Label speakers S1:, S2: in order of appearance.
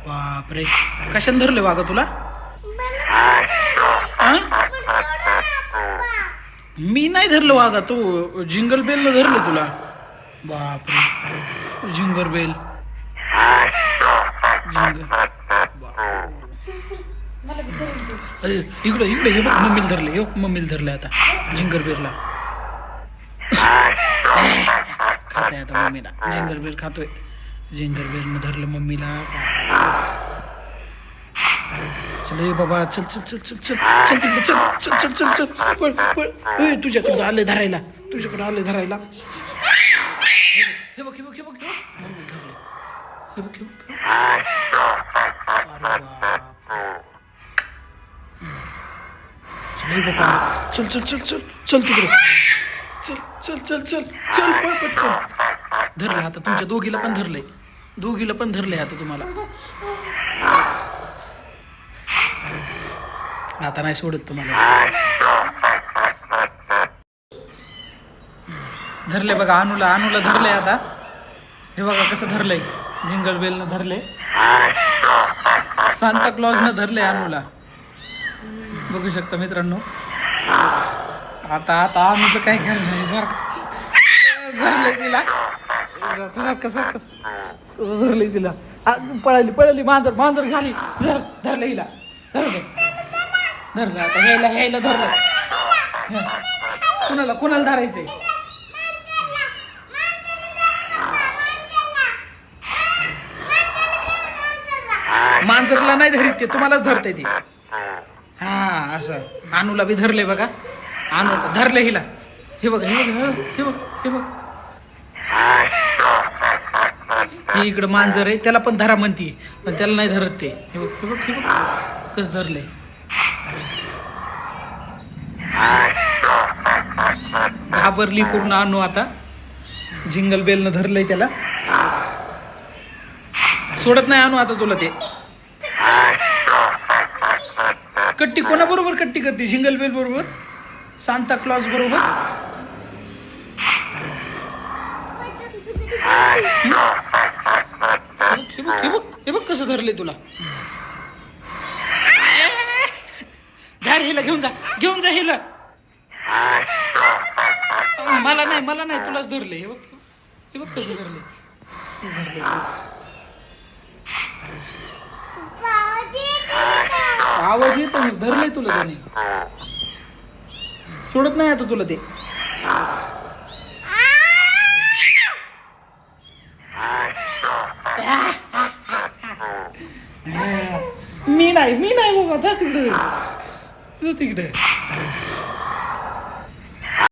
S1: बापरे, कशाने धरले वागा तुला? हा? मी नाही धरलं वागा, तू जिंगल बेल धरलं तुला. बापरे, जिंगर बेल इकडं इकडे हे बघ, मम्मीला धरले, हे मम्मीला धरले आता जिंगर बेलला. खाते आता मम्मीला, जिंगर बेल खातोय. जिंगर बेलनं धरलं मम्मीला. चल बाबा, चल चल चल चल चल चल तिकडे, चल चल चल चल चल, पळ पळ. तुझ्याकडे आले धरायला, तुझ्याकडे आले धरायला. हे बघ हे बघ हे बघ, हे बघ हे बघ. चल चल चल चल चल तिकडे, चल चल चल चल चल, पळ पटकन. धरलं आता तुमच्या दोघीला पण धरलंय, दोघीला पण धरलंय आता तुम्हाला. आता नाही सोडत तुम्हाला. धरले बघा, अनुला धरलंय आता. हे बघा कसं धरलंय, जिंगल बेलनं धरले, सांता क्लॉजनं धरले अनुला. बघू शकता मित्रांनो. आता आता अनुचं काय करणार, जर धरलंय तिला. तुला कसं कसं धरलंय तिला. पळाली पळाली, मांजर मांजर घाली. धरलं हिला, धरलं धरलं आता, ह्याला ह्याला धरलं. कुणाला कुणाला धरायचंय? मांजरला नाही धरीत ते, तुम्हालाच धरते ती. हा असं अनुला बी धरले बघा. अनु धरले हिला. हे बघ हे बघ हे बघ हे बघ. हे इकडं मांजर आहे, त्याला पण धरा म्हणती, पण त्याला नाही धरत ते. हे बघ हे बघ हे बघ कसं धरलंय. घाबरली पूर्ण अनु आता. जिंगल बेलनं धरलंय त्याला. सोडत नाही अनु आता तुला ते. कट्टी कोणाबरोबर कट्टी करते? जिंगल बेल बरोबर, सांता क्लॉज बरोबर. हे बघ कसं धरले तुला. धर हिला, घेऊन जा घेऊन जा हिला. मला नाही तुलाच धरले. हे बघ कसं धरले. आवाज येतो, धरले तुला त्याने. सोडत नाही आता तुला ते. मी नाही बाबा, जा तिकडे, जा तिकडे.